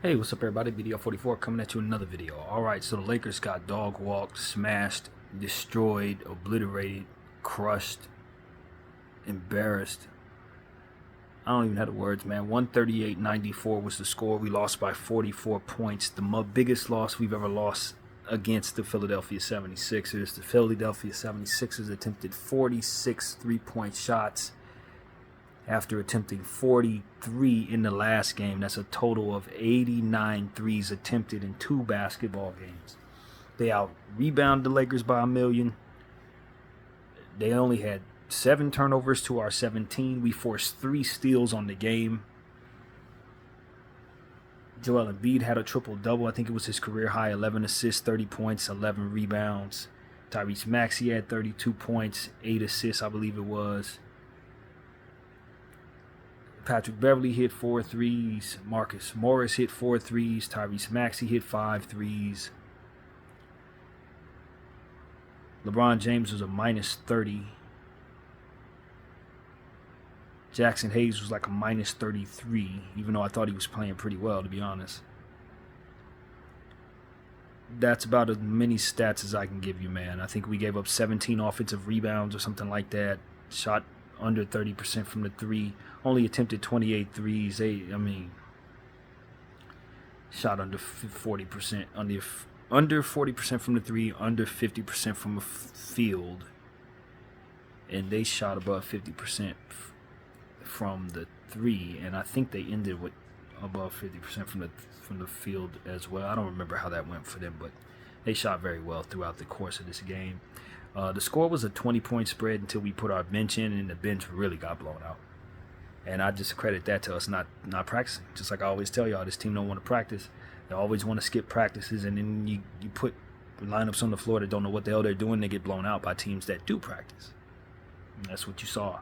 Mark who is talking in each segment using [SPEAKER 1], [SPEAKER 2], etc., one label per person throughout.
[SPEAKER 1] Hey, what's up everybody? Video 44 coming at you with another video. Alright, so the Lakers got dog walked, smashed, destroyed, obliterated, crushed, embarrassed. I don't even have the words, man. 138-94 was the score. We lost by 44 points. The biggest loss we've ever lost against the Philadelphia 76ers. The Philadelphia 76ers attempted 46 three-point shots after attempting 43 in the last game. That's a total of 89 threes attempted in 2 basketball games. They out-rebounded the Lakers by a million. They only had 7 turnovers to our 17. We forced 3 steals on the game. Joel Embiid had a triple-double. I think it was his career high, 11 assists, 30 points, 11 rebounds. Tyrese Maxey had 32 points, 8 assists, I believe it was. Patrick Beverley hit 4 threes. Marcus Morris hit 4 threes. Tyrese Maxey hit 5 threes. LeBron James was a minus 30. Jackson Hayes was like a minus 33, even though I thought he was playing pretty well, to be honest. That's about as many stats as I can give you, man. I think we gave up 17 offensive rebounds or something like that. Shot under 30% from the 3. Only attempted 28 threes. Shot under 40%. Under 40% from the 3. Under 50% from the field. And they shot above 50% from the 3. And I think they ended with above 50% from the field as well. I don't remember how that went for them, but they shot very well throughout the course of this game. The score was a 20-point spread until we put our bench in, and the bench really got blown out. And I just credit that to us not practicing. Just like I always tell y'all, this team don't want to practice. They always want to skip practices, and then you put lineups on the floor that don't know what the hell they're doing. They get blown out by teams that do practice. And that's what you saw.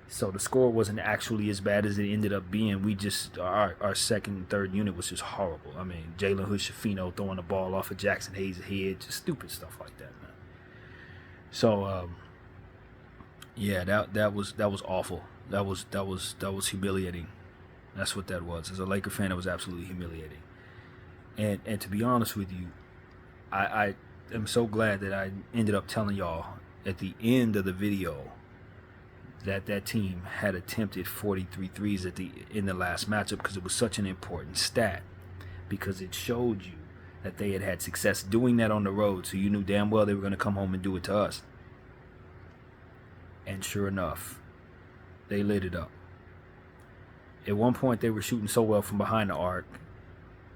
[SPEAKER 1] So the score wasn't actually as bad as it ended up being. We just, our second and third unit was just horrible. I mean, Jalen Hood-Schifino throwing the ball off of Jackson Hayes' head, just stupid stuff like that, man. So, yeah, that was awful. That was humiliating. That's what that was. As a Laker fan, it was absolutely humiliating. And to be honest with you, I am so glad that I ended up telling y'all at the end of the video that team had attempted 43 threes in the last matchup, because it was such an important stat, because it showed you that they had success doing that on the road, so you knew damn well they were going to come home and do it to us. And sure enough, they lit it up. At one point, they were shooting so well from behind the arc,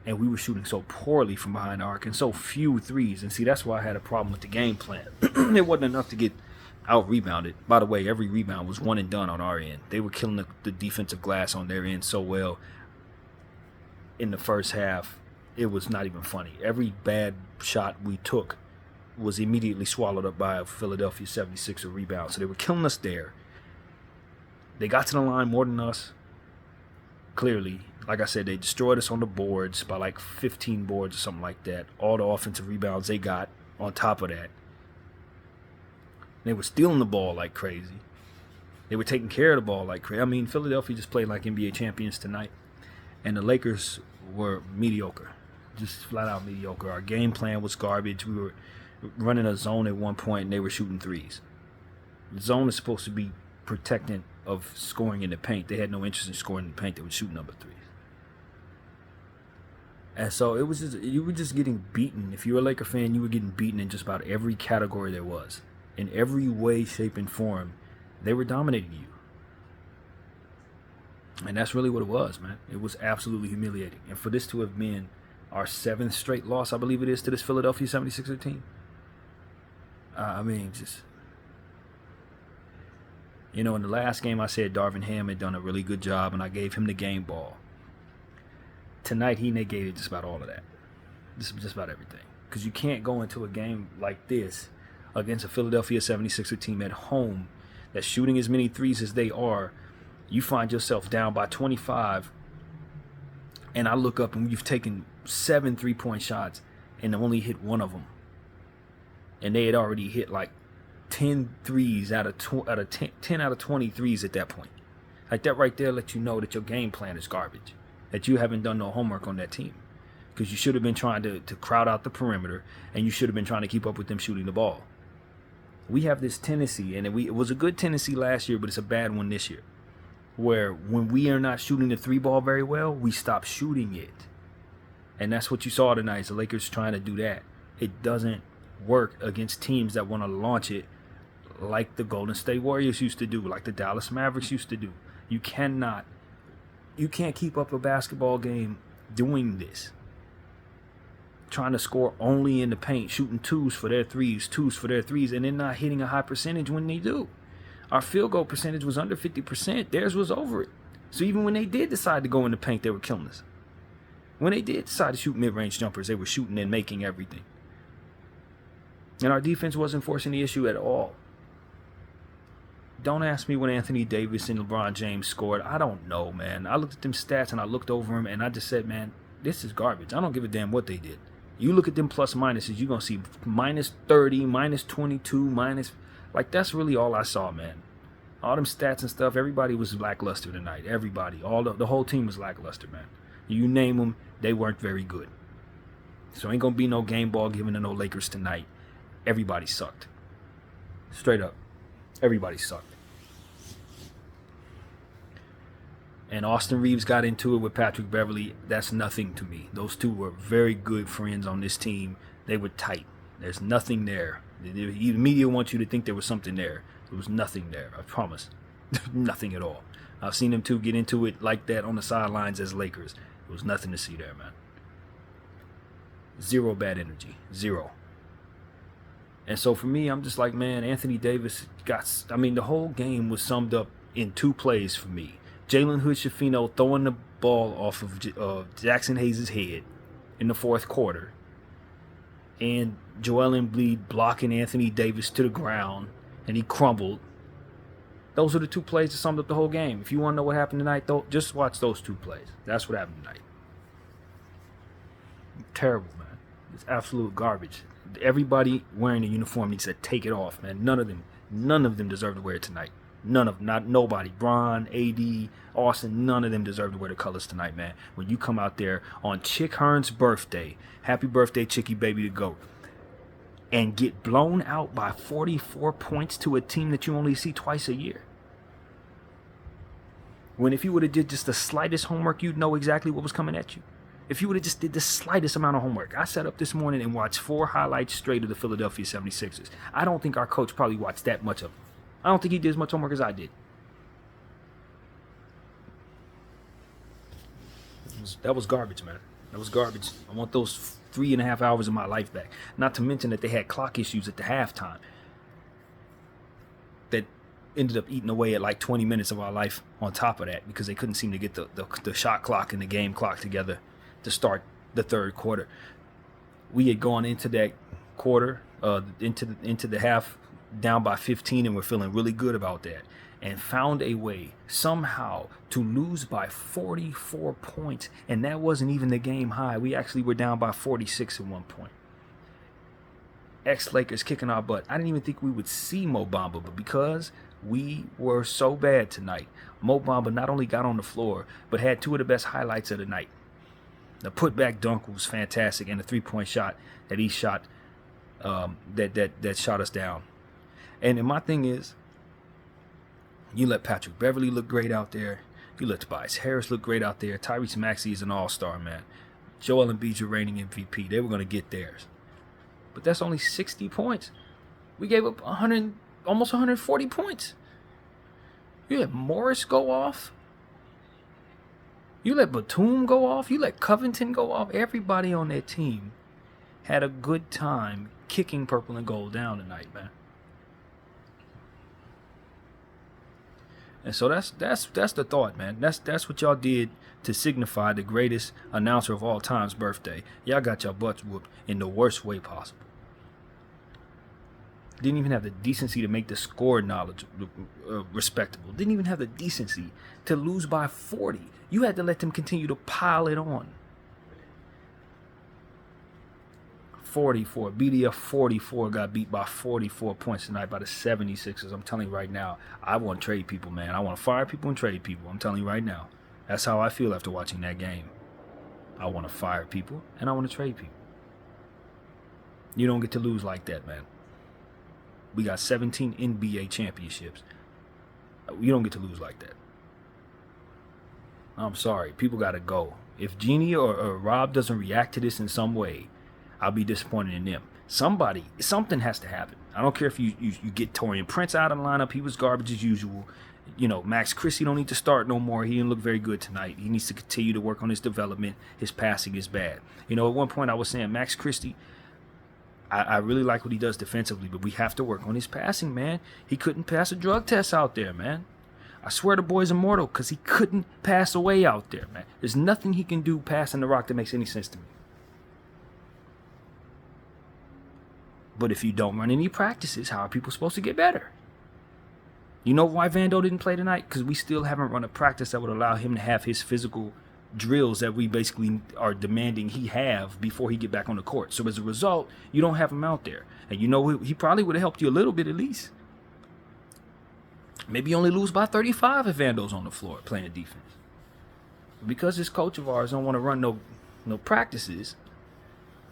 [SPEAKER 1] and we were shooting so poorly from behind the arc, and so few threes. And see, that's why I had a problem with the game plan. It wasn't enough to get out-rebounded. By the way, every rebound was one and done on our end. They were killing the defensive glass on their end so well in the first half. It was not even funny. Every bad shot we took was immediately swallowed up by a Philadelphia 76er rebound. So they were killing us there. They got to the line more than us. Clearly, like I said, they destroyed us on the boards by like 15 boards or something like that. All the offensive rebounds they got on top of that. They were stealing the ball like crazy. They were taking care of the ball like crazy. I mean, Philadelphia just played like NBA champions tonight. And the Lakers were mediocre. Just flat out mediocre. Our game plan was garbage. We were running a zone at one point, and they were shooting threes. The zone is supposed to be protecting of scoring in the paint. They had no interest in scoring in the paint. They would shoot number 3. And so it was you were just getting beaten. If you were a Laker fan, you were getting beaten in just about every category there was. In every way, shape, and form, they were dominating you. And that's really what it was, man. It was absolutely humiliating. And for this to have been our 7th straight loss, I believe it is, to this Philadelphia 76er team. Just... You know, in the last game, I said Darvin Ham had done a really good job, and I gave him the game ball. Tonight, he negated just about all of that. Just about everything. Because you can't go into a game like this against a Philadelphia 76er team at home that's shooting as many threes as they are. You find yourself down by 25, and I look up and you've taken 7 3-point shots and only hit one of them. And they had already hit like 10 threes out of 10 out of 20 threes at that point. Like, that right there lets you know that your game plan is garbage. that you haven't done no homework on that team, because you should have been trying to crowd out the perimeter, and you should have been trying to keep up with them shooting the ball. We have this tendency, and it was a good tendency last year, but it's a bad one this year, where when we are not shooting the three ball very well, we stop shooting it. And that's what you saw tonight, the Lakers trying to do that. It doesn't work against teams that want to launch it like the Golden State Warriors used to do, like the Dallas Mavericks used to do. You can't keep up a basketball game doing this. Trying to score only in the paint, shooting twos for their threes, and then not hitting a high percentage when they do. Our field goal percentage was under 50%. Theirs was over it. So even when they did decide to go in the paint, they were killing us. When they did decide to shoot mid-range jumpers, they were shooting and making everything. And our defense wasn't forcing the issue at all. Don't ask me when Anthony Davis and LeBron James scored. I don't know, man. I looked at them stats and I looked over them and I just said, man, this is garbage. I don't give a damn what they did. You look at them plus minuses, you're going to see minus 30, minus 22, minus... Like, that's really all I saw, man. All them stats and stuff, everybody was lackluster tonight. Everybody. The whole team was lackluster, man. You name them, they weren't very good. So ain't going to be no game ball given to no Lakers tonight. Everybody sucked. Straight up. Everybody sucked. And Austin Reeves got into it with Patrick Beverley. That's nothing to me. Those two were very good friends on this team. They were tight. There's nothing there. The media wants you to think there was something there. There was nothing there. I promise. Nothing at all. I've seen them two get into it like that on the sidelines as Lakers. There was nothing to see there, man. Zero bad energy. Zero. And so for me, I'm just like, man, Anthony Davis the whole game was summed up in two plays for me. Jalen Hood-Schifino throwing the ball off of Jackson Hayes' head in the fourth quarter. And Joel Embiid blocking Anthony Davis to the ground, and he crumbled. Those are the two plays that summed up the whole game. If you want to know what happened tonight, just watch those two plays. That's what happened tonight. Terrible, man. It's absolute garbage. Everybody wearing the uniform needs to take it off, man. None of them deserve to wear it tonight. Nobody. Bron, AD, Austin, none of them deserve to wear the colors tonight, man. When you come out there on Chick Hearn's birthday, happy birthday, Chicky Baby to go, and get blown out by 44 points to a team that you only see twice a year. When if you would have did just the slightest homework, you'd know exactly what was coming at you. If you would have just did the slightest amount of homework. I sat up this morning and watched 4 highlights straight of the Philadelphia 76ers. I don't think our coach probably watched that much of them. I don't think he did as much homework as I did. That was garbage, man. That was garbage. I want those 3.5 hours of my life back. Not to mention that they had clock issues at the halftime that ended up eating away at like 20 minutes of our life on top of that, because they couldn't seem to get the shot clock and the game clock together to start the third quarter. We had gone into that quarter, into the half, down by 15, and we're feeling really good about that, and found a way somehow to lose by 44 points, and that wasn't even the game high. We actually were down by 46 at one point. Ex-Lakers kicking our butt. I didn't even think we would see Mo Bamba, but because we were so bad tonight, Mo Bamba not only got on the floor, but had 2 of the best highlights of the night. The putback dunk was fantastic, and the 3-point shot that he shot that shot us down. And my thing is, you let Patrick Beverley look great out there. You let Tobias Harris look great out there. Tyrese Maxey is an all-star, man. Joel Embiid's your reigning MVP. They were going to get theirs. But that's only 60 points. We gave up almost 140 points. You let Morris go off. You let Batum go off. You let Covington go off. Everybody on that team had a good time kicking purple and gold down tonight, man. And so that's the thought, man. That's what y'all did to signify the greatest announcer of all time's birthday. Y'all got your butts whooped in the worst way possible. Didn't even have the decency to make the score respectable. Didn't even have the decency to lose by 40. You had to let them continue to pile it on. 44. BDF 44 got beat by 44 points tonight by the 76ers. I'm telling you right now, I want to trade people, man. I want to fire people and trade people. I'm telling you right now. That's how I feel after watching that game. I want to fire people and I want to trade people. You don't get to lose like that, man. We got 17 NBA championships. You don't get to lose like that. I'm sorry. People got to go. If Jeannie or Rob doesn't react to this in some way, I'll be disappointed in them. Something has to happen. I don't care if you get Taurean Prince out of the lineup. He was garbage as usual. You know, Max Christie don't need to start no more. He didn't look very good tonight. He needs to continue to work on his development. His passing is bad. You know, at one point I was saying Max Christie, I really like what he does defensively, but we have to work on his passing, man. He couldn't pass a drug test out there, man. I swear the boy's immortal because he couldn't pass away out there, man. There's nothing he can do passing the rock that makes any sense to me. But if you don't run any practices, how are people supposed to get better? You know why Vando didn't play tonight? Because we still haven't run a practice that would allow him to have his physical drills that we basically are demanding he have before he get back on the court. So as a result, you don't have him out there. And you know, he probably would have helped you a little bit at least. Maybe you only lose by 35 if Vando's on the floor playing the defense. Because this coach of ours don't want to run no practices,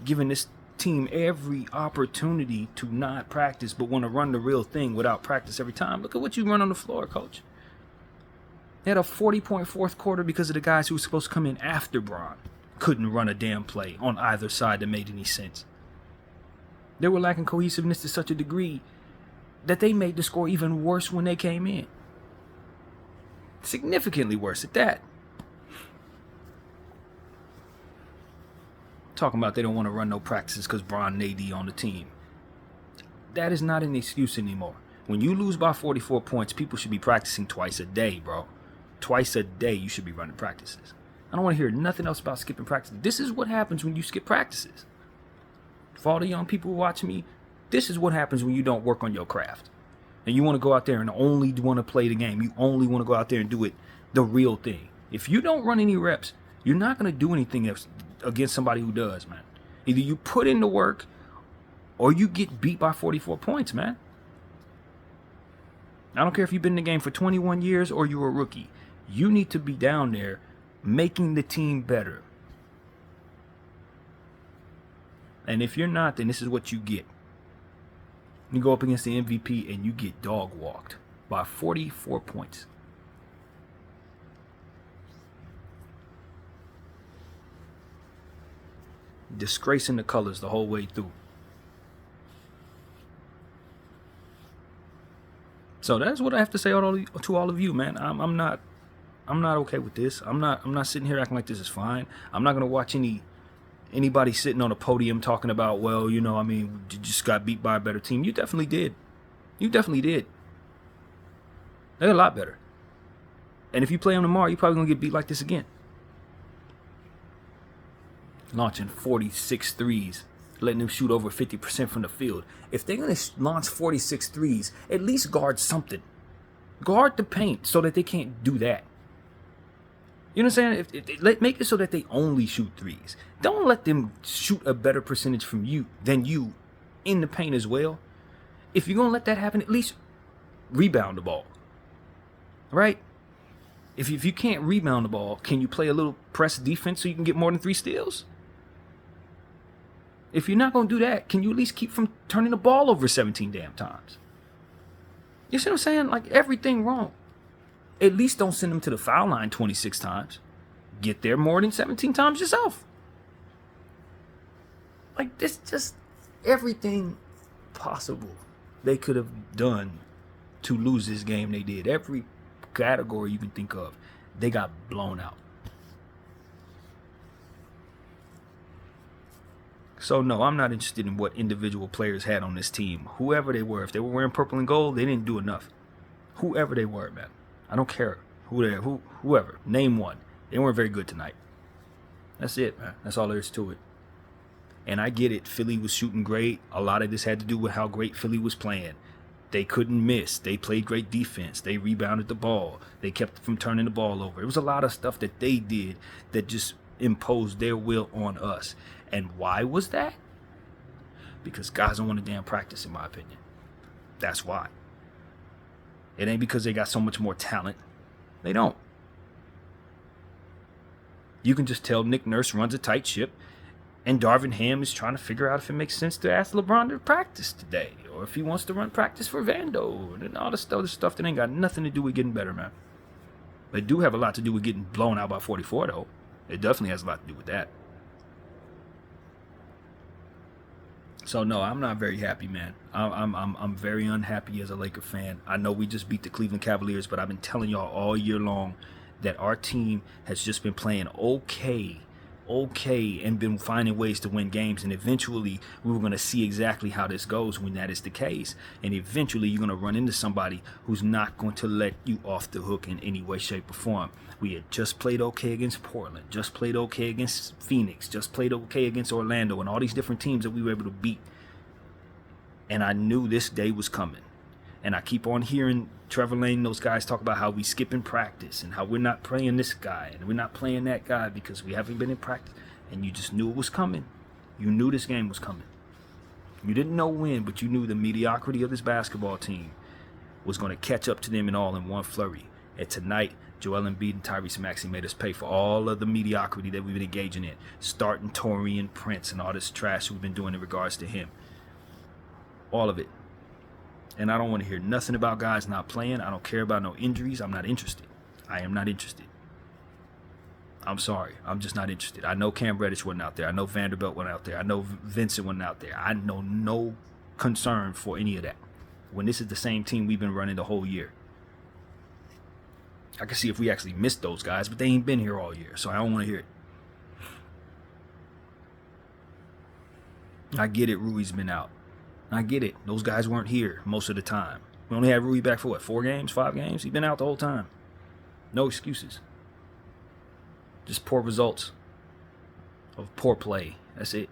[SPEAKER 1] giving this team every opportunity to not practice but want to run the real thing without practice every time. Look at what you run on the floor, coach. They had a 40-point fourth quarter because of the guys who were supposed to come in after Bron couldn't run a damn play on either side that made any sense. They were lacking cohesiveness to such a degree that they made the score even worse when they came in. Significantly worse at that. Talking about they don't want to run no practices because Bron and AD on the team. That is not an excuse anymore. When you lose by 44 points, people should be practicing twice a day, bro. Twice a day you should be running practices. I don't want to hear nothing else about skipping practices. This is what happens when you skip practices. For all the young people who watch me, this is what happens when you don't work on your craft. And you want to go out there and only want to play the game. You only want to go out there and do it the real thing. If you don't run any reps, you're not going to do anything else against somebody who does, man. Either you put in the work or you get beat by 44 points, man. I don't care if you've been in the game for 21 years or you're a rookie. You need to be down there making the team better. And if you're not, then this is what you get. You go up against the MVP and you get dog walked by 44 points. Disgracing the colors the whole way through. So that's what I have to say to all of you, man. I'm not okay with this. I'm not sitting here acting like this is fine. I'm not gonna watch anybody sitting on a podium talking about, well, you know, I mean, you just got beat by a better team. You definitely did. You definitely did. They're a lot better. And if you play them tomorrow, you're probably gonna get beat like this again. Launching 46 threes, letting them shoot over 50% from the field. If they're going to launch 46 threes, at least guard something. Guard the paint so that they can't do that. You know what I'm saying? Make it so that they only shoot threes. Don't let them shoot a better percentage from you than you in the paint as well. If you're going to let that happen, at least rebound the ball. Right? If you can't rebound the ball, can you play a little press defense so you can get more than 3 steals? If you're not going to do that, can you at least keep from turning the ball over 17 damn times? You see what I'm saying? Like, everything wrong. At least don't send them to the foul line 26 times. Get there more than 17 times yourself. Like, this just everything possible they could have done to lose this game they did. Every category you can think of, they got blown out. So no, I'm not interested in what individual players had on this team. Whoever they were, if they were wearing purple and gold, they didn't do enough. Whoever they were, man. I don't care whoever. Name one. They weren't very good tonight. That's it, man. That's all there is to it. And I get it. Philly was shooting great. A lot of this had to do with how great Philly was playing. They couldn't miss. They played great defense. They rebounded the ball. They kept from turning the ball over. It was a lot of stuff that they did that just imposed their will on us. And why was that? Because guys don't want to damn practice, in my opinion. That's why. It ain't because they got so much more talent. They don't. You can just tell Nick Nurse runs a tight ship, and Darvin Ham is trying to figure out if it makes sense to ask LeBron to practice today, or if he wants to run practice for Vando, and all this other stuff that ain't got nothing to do with getting better, man. But it do have a lot to do with getting blown out by 44, though. It definitely has a lot to do with that. So no, I'm not very happy, man. I'm very unhappy as a Laker fan. I know we just beat the Cleveland Cavaliers, but I've been telling y'all all year long that our team has just been playing okay, and been finding ways to win games. And eventually, we were going to see exactly how this goes when that is the case. And eventually, you're going to run into somebody who's not going to let you off the hook in any way, shape, or form. We had just played okay against Portland, just played okay against Phoenix, just played okay against Orlando, and all these different teams that we were able to beat. And I knew this day was coming. And I keep on hearing Trevor Lane, those guys talk about how we skipping practice and how we're not playing this guy and we're not playing that guy because we haven't been in practice. And you just knew it was coming. You knew this game was coming. You didn't know when, but you knew the mediocrity of this basketball team was going to catch up to them in all in one flurry. And tonight, Joel Embiid and Tyrese Maxey made us pay for all of the mediocrity that we've been engaging in. Starting Taurean Prince and all this trash we've been doing in regards to him. All of it. And I don't want to hear nothing about guys not playing. I don't care about no injuries. I'm not interested. I am not interested. I'm sorry. I'm just not interested. I know Cam Reddish wasn't out there. I know Vanderbilt went out there. I know Vincent wasn't out there. I know no concern for any of that. When this is the same team we've been running the whole year. I can see if we actually missed those guys, but they ain't been here all year, so I don't want to hear it. I get it, Rui's been out. I get it. Those guys weren't here most of the time. We only had Rui back for what, 4 games, 5 games? He's been out the whole time. No excuses. Just poor results of poor play. That's it.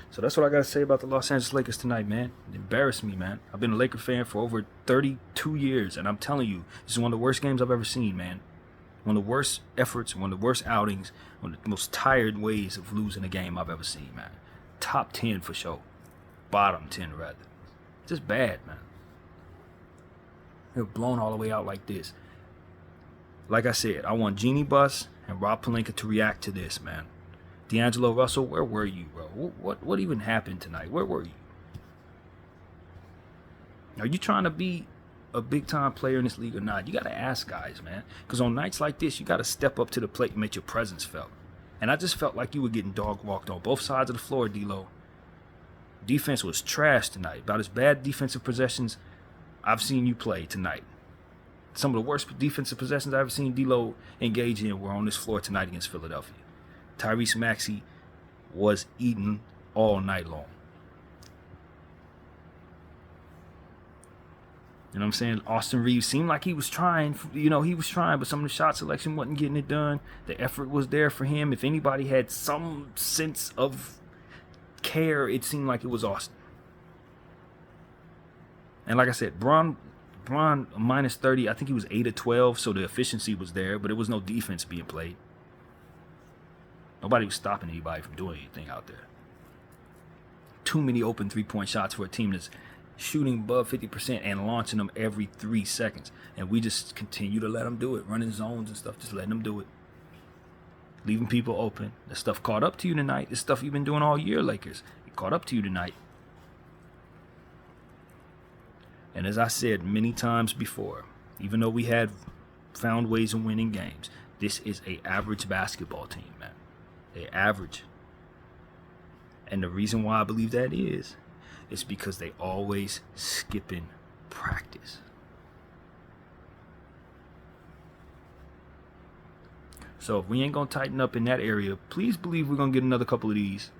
[SPEAKER 1] So that's what I got to say about the Los Angeles Lakers tonight, man. It embarrassed me, man. I've been a Laker fan for over 32 years, and I'm telling you, this is one of the worst games I've ever seen, man. One of the worst efforts, one of the worst outings, one of the most tired ways of losing a game I've ever seen, man. Top 10 for sure. Bottom 10, rather. Just bad, man. They're blown all the way out like this. Like I said, I want Jeannie Buss and Rob Pelinka to react to this, man. D'Angelo Russell, where were you, bro? What even happened tonight? Where were you? Are you trying to be a big-time player in this league or not? You got to ask guys, man. Because on nights like this, you got to step up to the plate and make your presence felt. And I just felt like you were getting dog-walked on both sides of the floor, D-Lo. Defense was trash tonight. About as bad defensive possessions I've seen you play tonight. Some of the worst defensive possessions I've ever seen D-Lo engage in were on this floor tonight against Philadelphia. Tyrese Maxey was eating all night long. You know what I'm saying? Austin Reeves seemed like he was trying, but some of the shot selection wasn't getting it done. The effort was there for him. If anybody had some sense of care, it seemed like it was Austin. And like I said, Bron minus 30, I think he was 8 of 12, so the efficiency was there, but there was no defense being played. Nobody was stopping anybody from doing anything out there. Too many open three-point shots for a team that's shooting above 50% and launching them every 3 seconds. And we just continue to let them do it, running zones and stuff, just letting them do it. Leaving people open. The stuff caught up to you tonight. The stuff you've been doing all year, Lakers. It caught up to you tonight. And as I said many times before, even though we had found ways of winning games, this is an average basketball team, man. They're average. And the reason why I believe that is because they always skipping practice. So if we ain't going to tighten up in that area, please believe we're going to get another couple of these.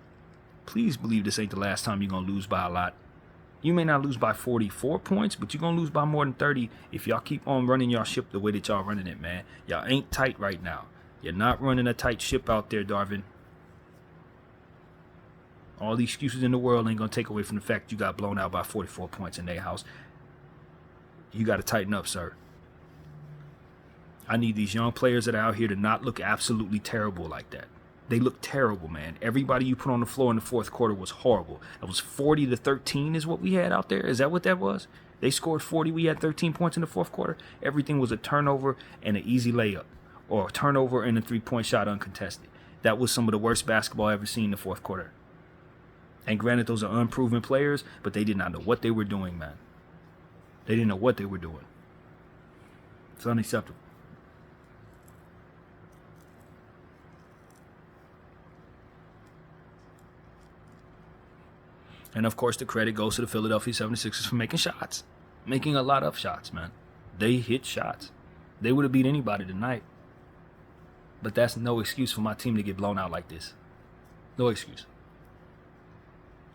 [SPEAKER 1] Please believe this ain't the last time you're going to lose by a lot. You may not lose by 44 points, but you're going to lose by more than 30 if y'all keep on running y'all ship the way that y'all running it, man. Y'all ain't tight right now. You're not running a tight ship out there, Darvin. All the excuses in the world ain't going to take away from the fact you got blown out by 44 points in their house. You got to tighten up, sir. I need these young players that are out here to not look absolutely terrible like that. They look terrible, man. Everybody you put on the floor in the fourth quarter was horrible. It was 40-13 is what we had out there. Is that what that was? They scored 40. We had 13 points in the fourth quarter. Everything was a turnover and an easy layup, or a turnover and a 3-point shot uncontested. That was some of the worst basketball I ever seen in the fourth quarter. And granted, those are unproven players, but they did not know what they were doing, man. They didn't know what they were doing. It's unacceptable. And of course, the credit goes to the Philadelphia 76ers for making shots. Making a lot of shots, man. They hit shots. They would have beat anybody tonight. But that's no excuse for my team to get blown out like this. No excuse.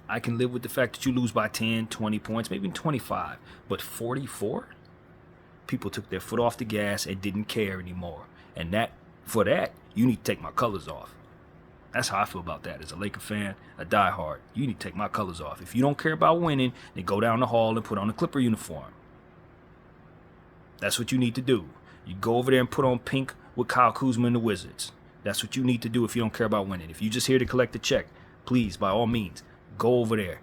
[SPEAKER 1] I can live with the fact that you lose by 10, 20 points, maybe 25. But 44? People took their foot off the gas and didn't care anymore. And for that, you need to take my colors off. That's how I feel about that. As a Laker fan, a diehard, you need to take my colors off. If you don't care about winning, then go down the hall and put on a Clipper uniform. That's what you need to do. You go over there and put on pink with Kyle Kuzma and the Wizards. That's what you need to do if you don't care about winning. If you're just here to collect a check, please, by all means, go over there.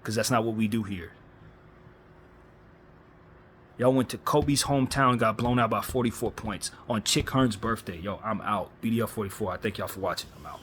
[SPEAKER 1] Because that's not what we do here. Y'all went to Kobe's hometown and got blown out by 44 points on Chick Hearn's birthday. Yo, I'm out. BDL 44. I thank y'all for watching. I'm out.